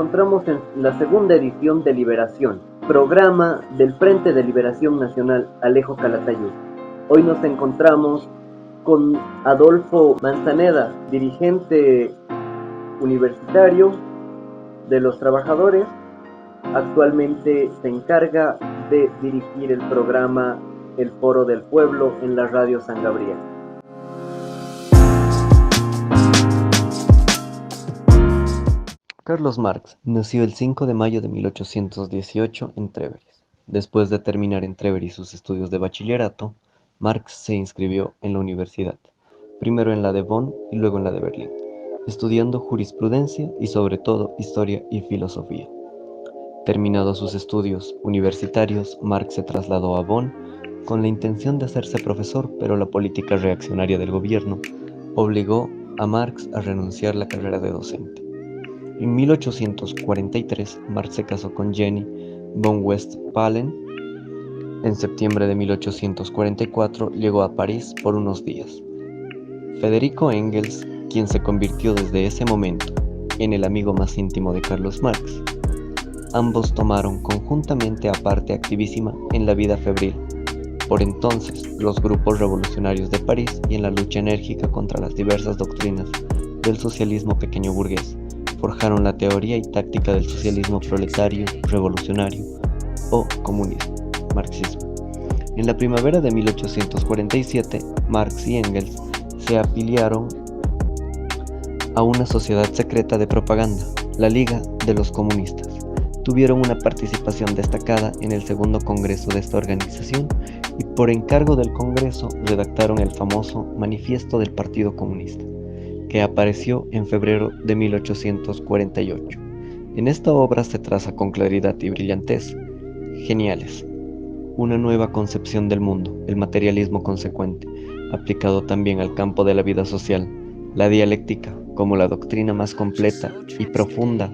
encontramos en la segunda edición de Liberación, programa del Frente de Liberación Nacional Alejo Calatayud. Hoy nos encontramos con Adolfo Manzaneda, dirigente universitario de los trabajadores. Actualmente se encarga de dirigir el programa El Foro del Pueblo en la Radio San Gabriel. Carlos Marx nació el 5 de mayo de 1818 en Trèveris. Después de terminar en Trèveris sus estudios de bachillerato, Marx se inscribió en la universidad, primero en la de Bonn y luego en la de Berlín, estudiando jurisprudencia y sobre todo historia y filosofía. Terminados sus estudios universitarios, Marx se trasladó a Bonn con la intención de hacerse profesor, pero la política reaccionaria del gobierno obligó a Marx a renunciar a la carrera de docente. En 1843, Marx se casó con Jenny von Westphalen. En septiembre de 1844 llegó a París por unos días. Federico Engels, quien se convirtió desde ese momento en el amigo más íntimo de Carlos Marx, ambos tomaron conjuntamente parte activísima en la vida febril, por entonces, los grupos revolucionarios de París y en la lucha enérgica contra las diversas doctrinas del socialismo pequeño burgués. Forjaron la teoría y táctica del socialismo proletario, revolucionario o comunismo, marxismo. En la primavera de 1847, Marx y Engels se afiliaron a una sociedad secreta de propaganda, la Liga de los Comunistas. Tuvieron una participación destacada en el segundo congreso de esta organización y por encargo del Congreso redactaron el famoso Manifiesto del Partido Comunista, que apareció en febrero de 1848. En esta obra se traza con claridad y brillantez geniales una nueva concepción del mundo, el materialismo consecuente, aplicado también al campo de la vida social, la dialéctica como la doctrina más completa y profunda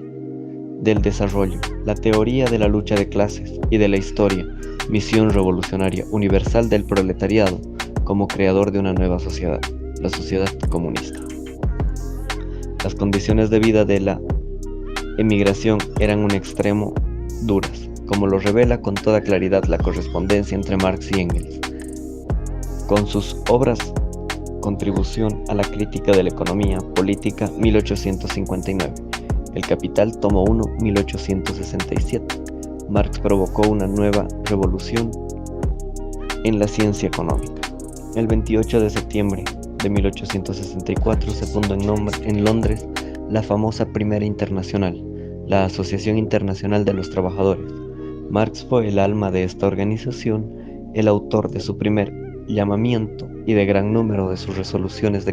del desarrollo, la teoría de la lucha de clases y de la historia, misión revolucionaria universal del proletariado como creador de una nueva sociedad, la sociedad comunista. Las condiciones de vida de la emigración eran un extremo duras, como lo revela con toda claridad la correspondencia entre Marx y Engels. Con sus obras Contribución a la crítica de la economía política, 1859, El Capital, tomo 1, 1867, Marx provocó una nueva revolución en la ciencia económica. El 28 de septiembre de 1864 se fundó en Londres la famosa Primera Internacional, la Asociación Internacional de los Trabajadores. Marx fue el alma de esta organización, el autor de su primer llamamiento y de gran número de sus resoluciones,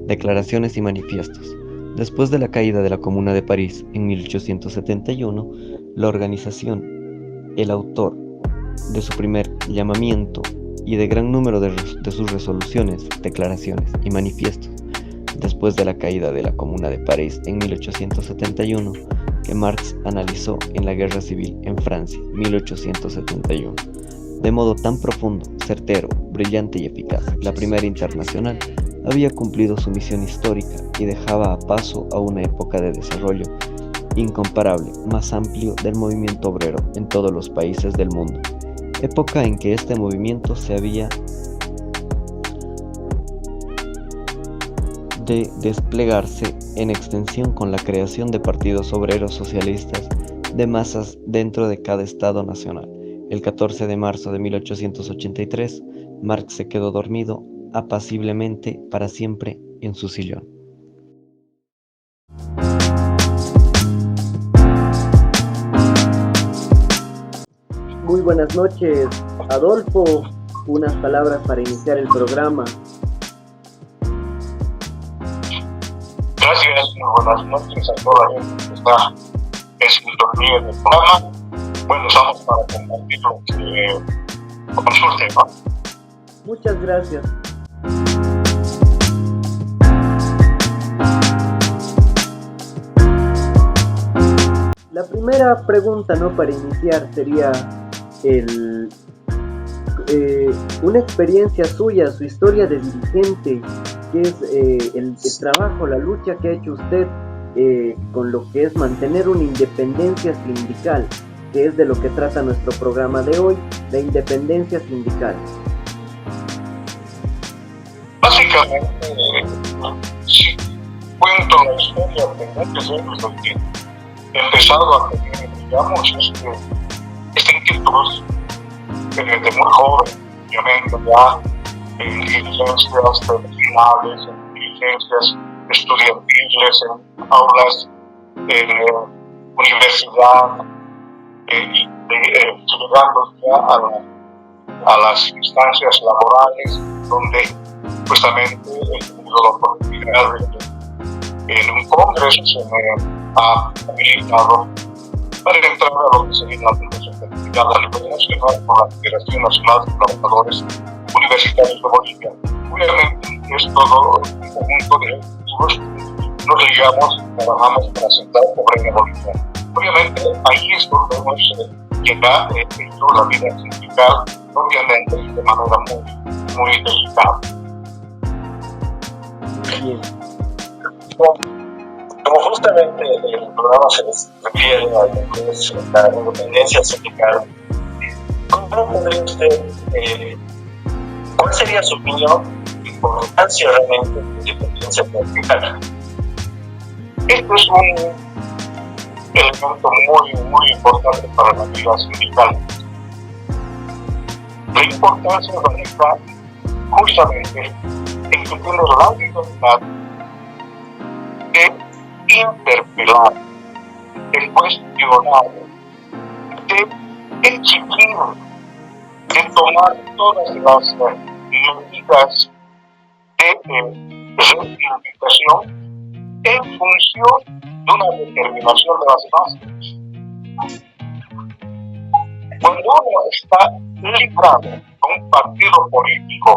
declaraciones y manifiestos. Después de la caída de la Comuna de París en 1871, la organización, el autor de su primer llamamiento y de gran número de sus resoluciones, declaraciones y manifiestos, después de la caída de la Comuna de París en 1871, que Marx analizó en la Guerra Civil en Francia, 1871. De modo tan profundo, certero, brillante y eficaz, la Primera Internacional había cumplido su misión histórica y dejaba a paso a una época de desarrollo incomparable, más amplio del movimiento obrero en todos los países del mundo, época en que este movimiento se había de desplegarse en extensión con la creación de partidos obreros socialistas de masas dentro de cada estado nacional. El 14 de marzo de 1883, Marx se quedó dormido apaciblemente para siempre en su sillón. Muy buenas noches, Adolfo. Unas palabras para iniciar el programa. Gracias, buenas noches a toda la gente que está en sintonía del programa. Bueno, estamos para compartir lo que consulte, ¿no? Muchas gracias. La primera pregunta, ¿no?, para iniciar sería una experiencia suya, su historia de dirigente, que es el trabajo, la lucha que ha hecho usted con lo que es mantener una independencia sindical, que es de lo que trata nuestro programa de hoy, la independencia sindical. Básicamente, si cuento la historia, tengo que ser desde que he empezado a tener, digamos, este inquietud desde muy joven, obviamente ya en diligencias finales, en diligencias estudiantiles, en aulas de universidad, y llegando ya a las instancias laborales, donde justamente he tenido la oportunidad de, en un congreso se me ha habilitado para entrar a lo que sería la Fundación a nivel nacional con la Federación Nacional de Trabajadores Universitarios de Bolivia. Obviamente es todo un conjunto de objetivos, nos ligamos, trabajamos para sentar el pobre Bolivia. Obviamente ahí es donde hemos llegado a la vida sindical, obviamente de manera muy delicada. Bien. Como justamente el programa se refiere a lo que es la independencia sindical, ¿cómo podría usted, cuál sería su opinión de importancia realmente de la independencia sindical? Esto es un elemento muy importante para la vida sindical. La importancia radica justamente en que tiene la libertad de interpelar, de cuestionar, de exigir, de tomar todas las medidas de reivindicación en función de una determinación de las masas. Cuando uno está ligado a un partido político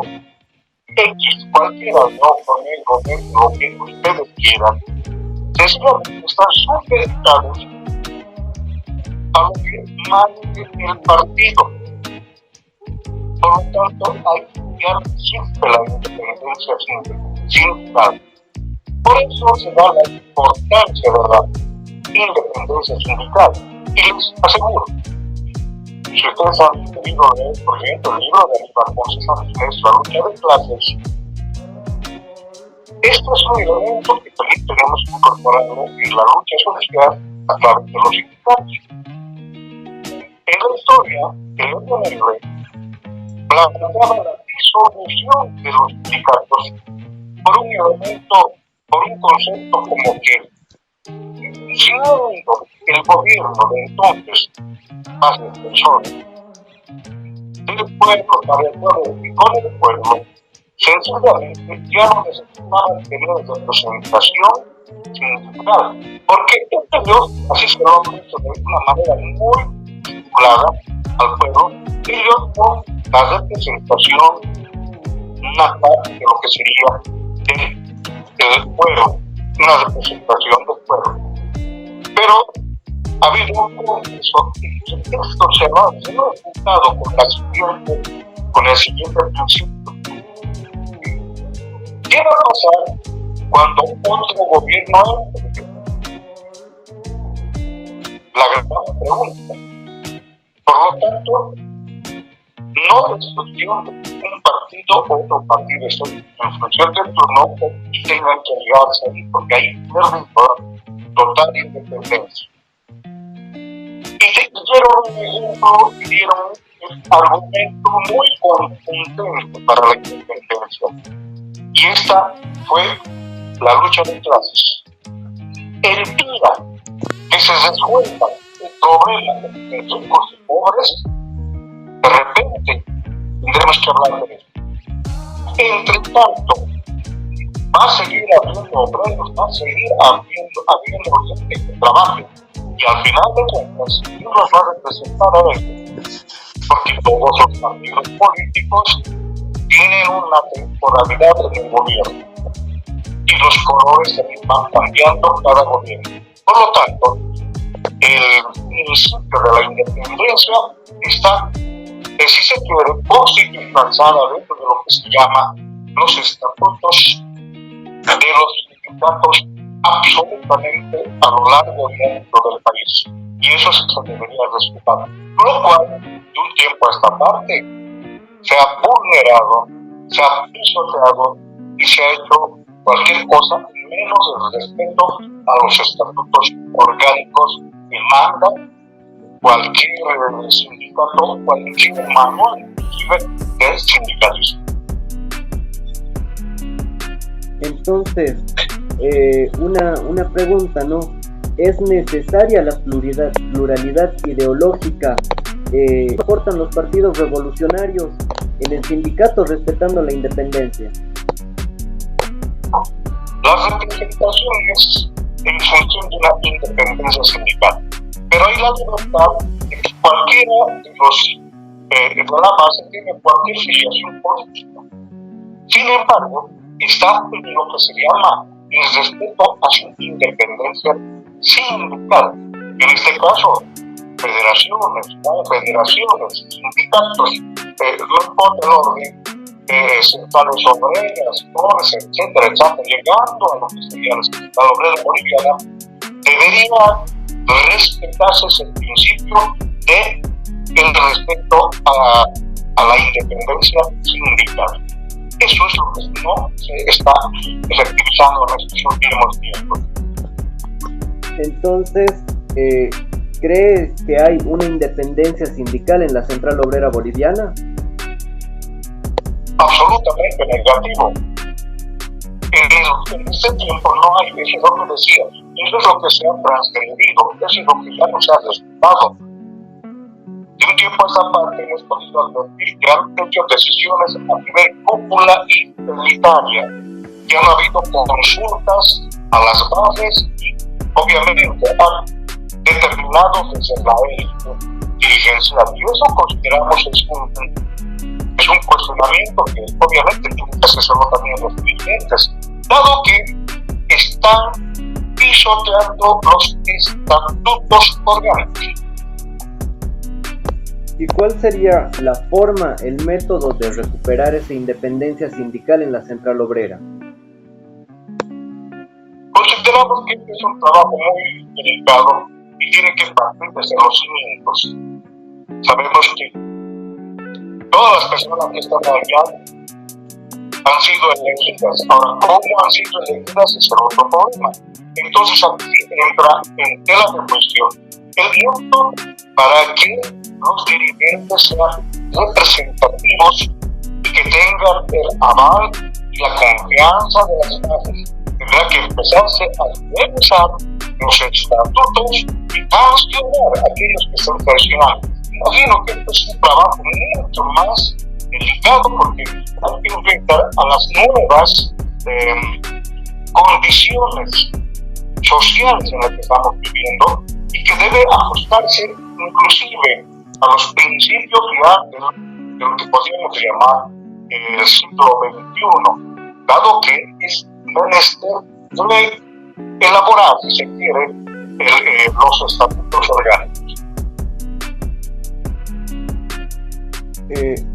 X, cualquiera, no con el gobierno, lo que ustedes quieran, sencillamente están supeditados a lo que mande el partido. Por lo tanto, ya existe la independencia sindical. Por eso se da la importancia de la independencia sindical. Y les aseguro, si ustedes han leído, por ejemplo, el libro de Aníbal Ponce Sánchez, La lucha de clases, esto es un elemento que también tenemos que incorporarlo en la lucha social a través de los sindicatos. En la historia, el Nobel planteaba la disolución de los sindicatos por un elemento, por un concepto como que, siendo el gobierno de entonces más defensor del pueblo, con el pueblo, sencillamente ya no necesitaban tener representación sindical, porque ellos, así se lo han hecho de una manera muy vinculada al pueblo, ellos con la representación natal de lo que sería del pueblo, una representación del pueblo. Pero ha habido un proceso y esto se lo ha juntado con el siguiente principio. ¿Qué va a pasar cuando otro gobierno entre? La gran pregunta. Por lo tanto, no es cuestión de un partido o otro partido esté en función del turno y tengan que llegarse ahí, porque ahí pierden total independencia. Y dieron un argumento muy contundente para la independencia. Y esta fue la lucha de clases. El día que se resuelva el problema de ricos y pobres, de repente tendremos que hablar de eso. Entre tanto, va a seguir habiendo obreros, va a seguir habiendo gente que trabaje. Y al final de cuentas, ¿quién los va a representar a ellos? Porque todos los partidos políticos tienen una temporalidad en el gobierno. Y los colores se van cambiando cada gobierno. Por lo tanto, el principio de la independencia está, si se quiere, constitucionalizada dentro de lo que se llama los estatutos de los sindicatos absolutamente a lo largo y ancho del país. Y eso se debería respetar. Lo cual, de un tiempo a esta parte, se ha vulnerado, se ha pisoteado y se ha hecho cualquier cosa menos el respeto a los estatutos orgánicos que manda cualquier sindicato, cualquier manual, inclusive del sindicalismo. Entonces, una pregunta, ¿no? ¿Es necesaria la pluralidad ideológica? ¿Qué aportan los partidos revolucionarios en el sindicato respetando la independencia? La representación es en función de una independencia sindical, pero hay la libertad de que cualquiera de los de la base tiene cualquier filiación política. Sin embargo, está en lo que se llama el respeto a su independencia sindical. En este caso, federaciones, sindicatos, no importa el orden, centrales obreras, pobres, etcétera, llegando a lo que sería la central obrera boliviana, debería respetarse ese principio de el respeto a la independencia sindical. Eso es lo que no se está efectivizando en estos últimos tiempos. Entonces, ¿crees que hay una independencia sindical en la Central Obrera Boliviana? Absolutamente negativo. En este tiempo no hay, eso es lo que decía, eso es lo que se ha transgredido, eso es lo que ya no se ha respetado. De un tiempo a esta parte hemos podido advertir que han hecho decisiones a nivel cúpula y elitaria, que han habido consultas a las bases y obviamente han determinado desde la élite dirigencial. Y eso consideramos es un cuestionamiento que obviamente tiene que hacerlo también los dirigentes, dado que están pisoteando los estatutos orgánicos. ¿Y cuál sería la forma, el método de recuperar esa independencia sindical en la Central Obrera? Consideramos que este es un trabajo muy delicado y tiene que partir desde los cimientos. Sabemos que todas las personas que están allá han sido elegidas. Ahora, ¿cómo han sido elegidas? Es el otro problema. Entonces aquí entra en tela de cuestión el viento para que los dirigentes sean representativos y que tengan el aval y la confianza de las bases. Tendrá que empezarse a revisar los estatutos y sancionar a aquellos que están traicionando. Imagino que esto es un trabajo mucho más delicado porque hay que enfrentar a las nuevas condiciones sociales en las que estamos viviendo y que debe ajustarse inclusive a los principios ya de lo que podríamos llamar el siglo XXI, dado que es menester elaborar, si se quiere, los estatutos orgánicos.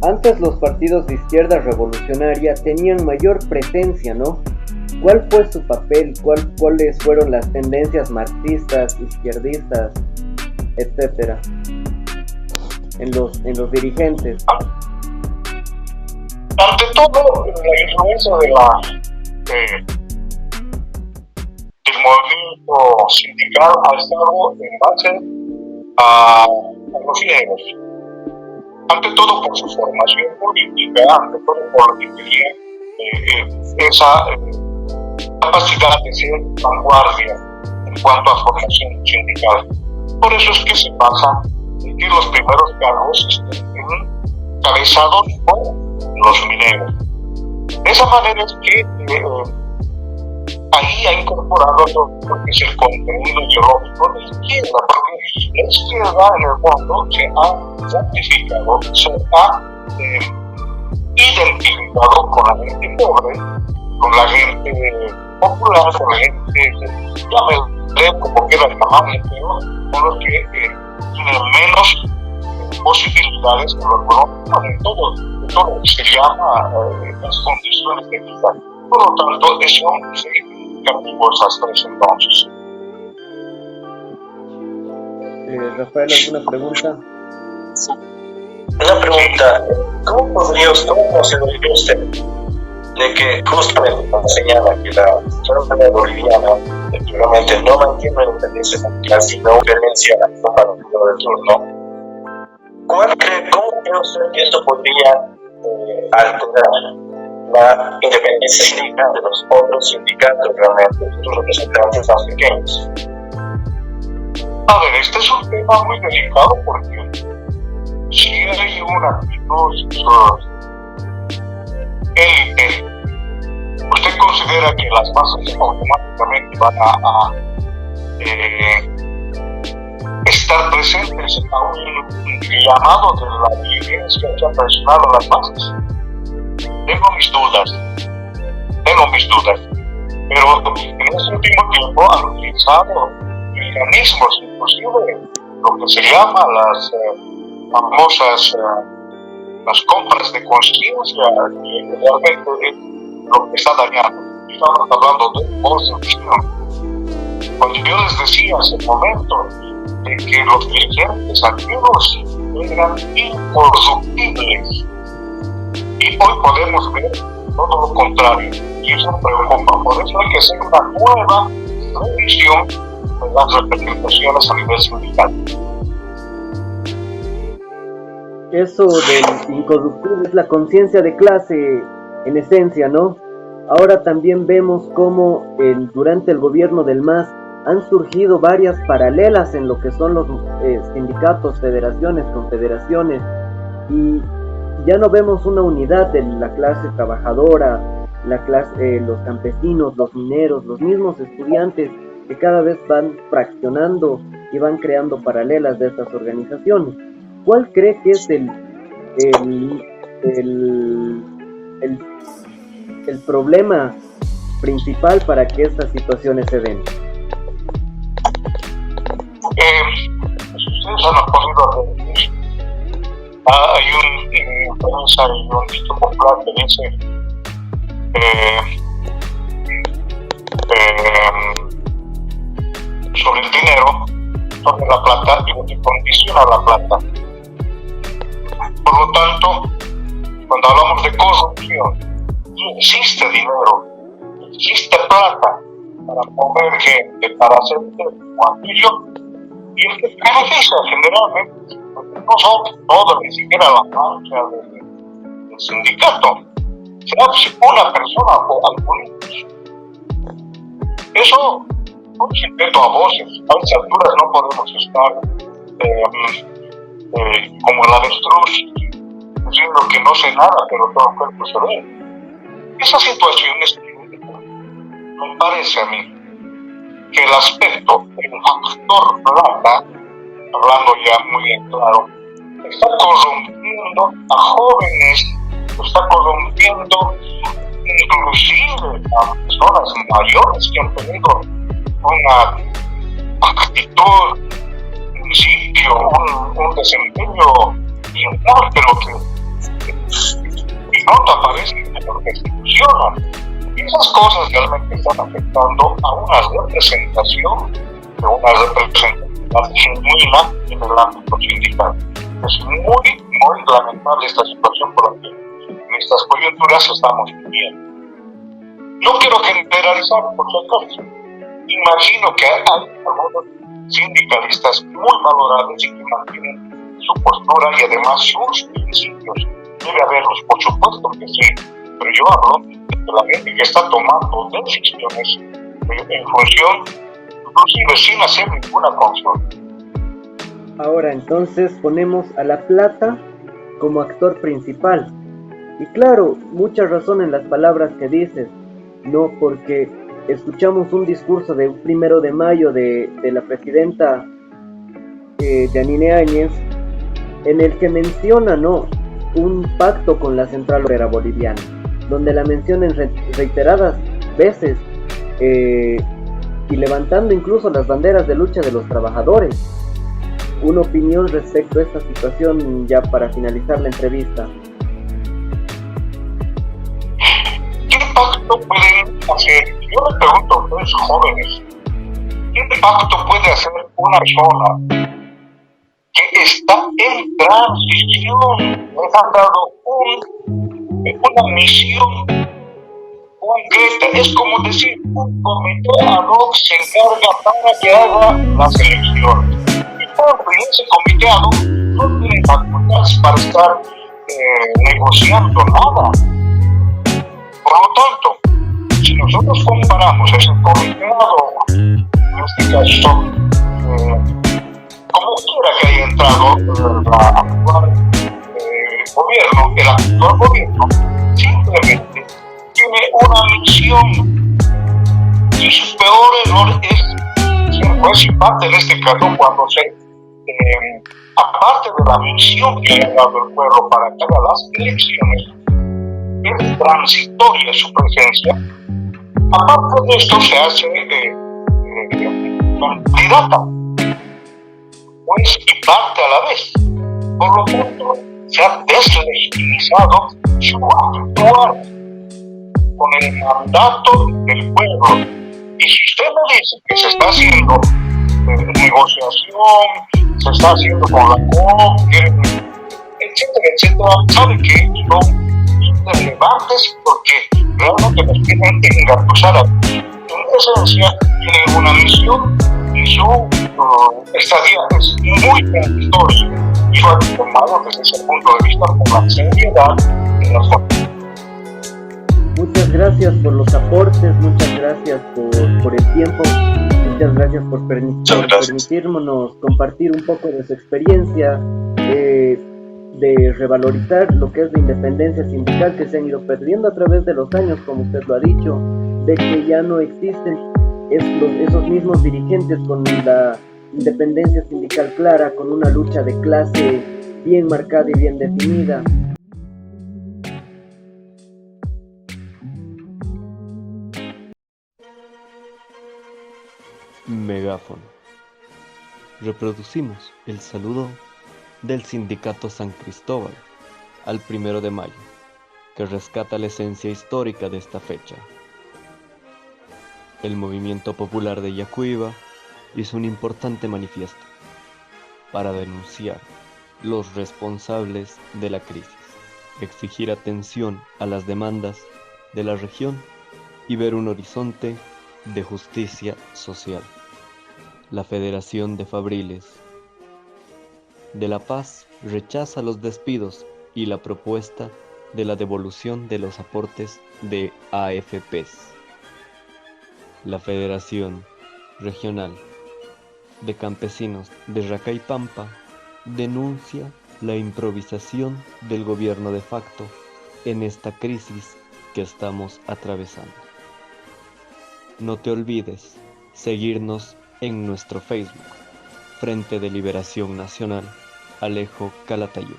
Antes los partidos de izquierda revolucionaria tenían mayor presencia, ¿no? ¿Cuál fue su papel? ¿Cuáles fueron las tendencias marxistas, izquierdistas, etcétera, en los dirigentes? Ante todo, la influencia del movimiento sindical ha estado en base a los griegos. Ante todo por su formación política, ante todo por lo que tenía esa capacidad de ser vanguardia en cuanto a formación sindical. Por eso es que se pasa de que los primeros cargos estén encabezados por los mineros. De esa manera es que ahí ha incorporado todo lo que es el contenido ideológico de la izquierda, porque la izquierda en el fondo se ha santificado, se ha identificado con la gente pobre, con la gente popular, con la gente, llámele como quiera llamarle, pero con los que tienen menos posibilidades de todo lo que se llama las condiciones de vida. Por lo tanto, eso se significativos hasta ese entonces. Rafael, ¿alguna pregunta? Una pregunta, ¿cómo consideraría usted de que justamente cuando señala que la sociedad boliviana efectivamente no mantiene la independencia familiar, sino violencia a un partido de turno? ¿Cómo cree usted que esto podría alterar la independencia sindical de los otros sindicatos realmente, de sus representantes más pequeños? A ver, este es un tema muy delicado porque si hay una actitud élite, ¿usted considera que las bases automáticamente van a estar presentes a un llamado de la violencia que ha presionado las bases? Tengo mis dudas, pero en este último tiempo han utilizado mecanismos, inclusive lo que se llama las famosas las compras de conciencia, que realmente es lo que está dañando. Estamos hablando de corrupción. Cuando yo les decía hace un momento de que los dirigentes activos eran incorruptibles, y hoy podemos ver todo lo contrario, y eso me preocupa. Por eso hay que hacer una nueva revisión de las representaciones a nivel sindical. Eso del incorruptible es la conciencia de clase en esencia, ¿no? Ahora también vemos cómo durante el gobierno del MAS han surgido varias paralelas en lo que son los sindicatos, federaciones, confederaciones, y ya no vemos una unidad de la clase trabajadora, los campesinos, los mineros, los mismos estudiantes, que cada vez van fraccionando y van creando paralelas de estas organizaciones. ¿Cuál cree que es el problema principal para que estas situaciones se den? Ustedes han podido ver, hay un dicho popular que dice sobre el dinero, sobre la plata y lo que condiciona la plata. Por lo tanto, cuando hablamos de corrupción, existe dinero, existe plata para mover gente, para hacer aquello, y el que beneficia generalmente, porque no son todos, ni siquiera la mancha del sindicato, será una persona o algunos. Eso, con respeto a voces, a estas alturas no podemos estar como el avestruz, diciendo que no sé nada, pero todo el cuerpo se ve. Esa situación es, me parece a mí, que el aspecto, el factor plata, hablando ya muy bien claro, está corrompiendo a jóvenes, está corrompiendo inclusive a personas mayores que han tenido una actitud, un principio, un desempeño bien pero que no aparecen en lo que institucionan. Y esas cosas realmente están afectando a una representación genuina en el ámbito sindical. Es muy lamentable esta situación por la que en estas coyunturas estamos viviendo. No quiero generalizar, por si acaso. Imagino que hay algunos sindicalistas muy valorables y que mantienen su postura y además sus principios. Debe haberlos, por supuesto que sí, pero yo hablo de la gente que está tomando decisiones en función, inclusive sin hacer ninguna consulta. Ahora entonces ponemos a la plata como actor principal. Y claro, mucha razón en las palabras que dices, no, porque escuchamos un discurso de un 1 de mayo de la presidenta Yanine Áñez, en el que menciona, ¿no?, un pacto con la Central Obrera Boliviana, donde la mencionan reiteradas veces y levantando incluso las banderas de lucha de los trabajadores. Una opinión respecto a esta situación ya para finalizar la entrevista. ¿Qué pacto pueden hacer Yo me pregunto a ustedes jóvenes, ¿qué impacto puede hacer una persona que está en transición? Les han dado una misión concreta. Es como decir, un comité ad hoc se encarga para que haga las elecciones. Y ese comité ad hoc no tiene facultades para estar negociando nada. Por lo tanto, si nosotros comparamos ese comité ad hoc, en este caso, como quiera que haya entrado el actual gobierno simplemente tiene una misión y su peor error es ser juez y parte en este caso cuando aparte de la misión que ha dado el pueblo para que haga las elecciones, es transitoria su presencia. Aparte de esto se hace candidata, juez y parte a la vez. Por lo tanto, se ha deslegitimizado su actuar con el mandato del pueblo. Y si usted me dice que se está haciendo negociación, se está haciendo con la COP, etcétera, etcétera, sabe que son irrelevantes porque realmente nos quieren engatusar aquí. En esencia, tienen una misión y su estadía es muy transitoria. Y lo han tomado desde ese punto de vista con la seriedad de las cosas. Muchas gracias por los aportes, muchas gracias por el tiempo, muchas gracias por permitirnos compartir un poco de su experiencia, de revalorizar lo que es la independencia sindical que se han ido perdiendo a través de los años, como usted lo ha dicho, de que ya no existen esos mismos dirigentes con la independencia sindical clara, con una lucha de clase bien marcada y bien definida. Megáfono. Reproducimos el saludo del Sindicato San Cristóbal al 1 de mayo, que rescata la esencia histórica de esta fecha. El movimiento popular de Yacuiba hizo un importante manifiesto para denunciar los responsables de la crisis, exigir atención a las demandas de la región y ver un horizonte de justicia social. La Federación de Fabriles de La Paz rechaza los despidos y la propuesta de la devolución de los aportes de AFPs. La Federación Regional de Campesinos de Racaipampa denuncia la improvisación del gobierno de facto en esta crisis que estamos atravesando. No te olvides seguirnos en nuestro Facebook, Frente de Liberación Nacional Alejo Calatayud,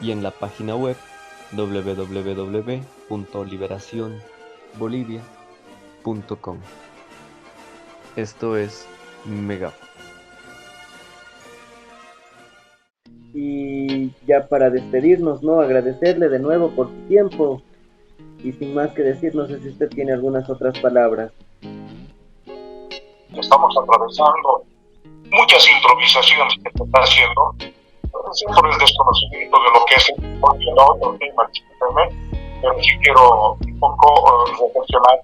y en la página web www.liberacionbolivia.com. Esto es Megáfono. Y ya para despedirnos, ¿no? Agradecerle de nuevo por su tiempo. Y sin más que decir, no sé si usted tiene algunas otras palabras. Estamos atravesando muchas improvisaciones que se está haciendo, por el desconocimiento de lo que es el otro tema, pero sí quiero un poco reflexionar.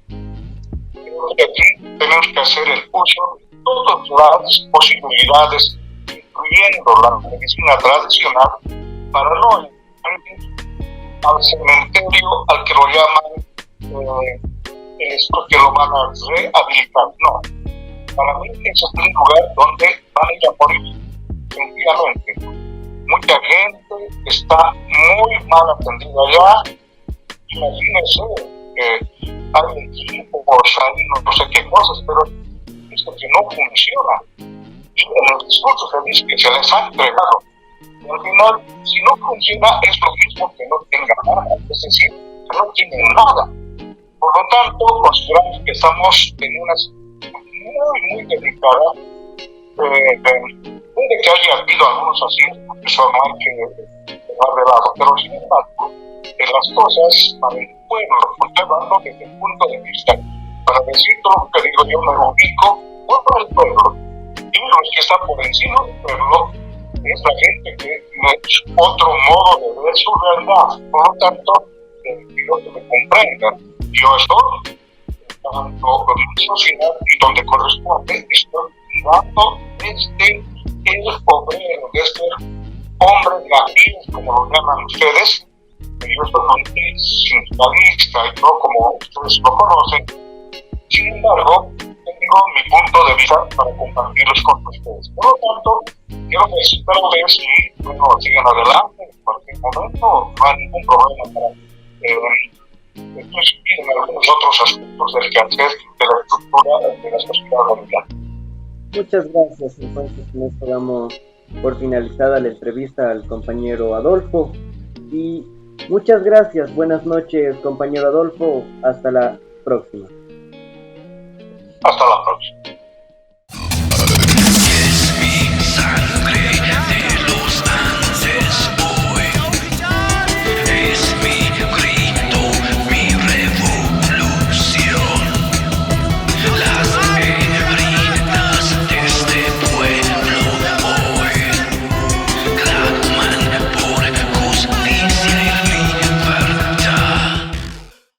Creo que aquí tenemos que hacer el uso de todas las posibilidades, incluyendo la medicina tradicional, para no ir al cementerio al que lo llaman esto que lo van a rehabilitar. No, para mí ese es un lugar donde van a ir a morir, sencillamente. Mucha gente está muy mal atendida allá. Imagínense que hay equipos, hay no sé qué cosas, pero esto que no funciona. Y en el discurso se dice que se les ha entregado. Y al final, si no funciona, es lo mismo que no tenga nada. Es decir, que no tienen nada. Por lo tanto, consideramos que estamos en una situación muy delicada. Puede que haya habido algunos aciertos, eso no hay que dejar de lado, pero sin embargo, las cosas para el pueblo, estoy hablando desde el punto de vista para decirlo, que digo yo, me ubico por el pueblo. Y los que están por encima del pueblo es la gente que tiene otro modo de ver su realidad. Por lo tanto, quiero que me comprendan. Yo estoy tanto en mi sociedad y donde corresponde, estoy mirando desde el obrero, desde el hombre latino, como lo llaman ustedes. Yo soy un sindicalista y no como ustedes lo conocen. Sin embargo, tengo mi punto de vista para compartirlos con ustedes. Por lo tanto, quiero felicitarles y bueno, sigan adelante. En cualquier momento no hay ningún problema para en algunos otros aspectos del quehacer de la estructura de la sociedad boliviana. Muchas gracias. Entonces, con esto damos por finalizada la entrevista al compañero Adolfo. Y muchas gracias. Buenas noches, compañero Adolfo. Hasta la próxima. Hasta la próxima.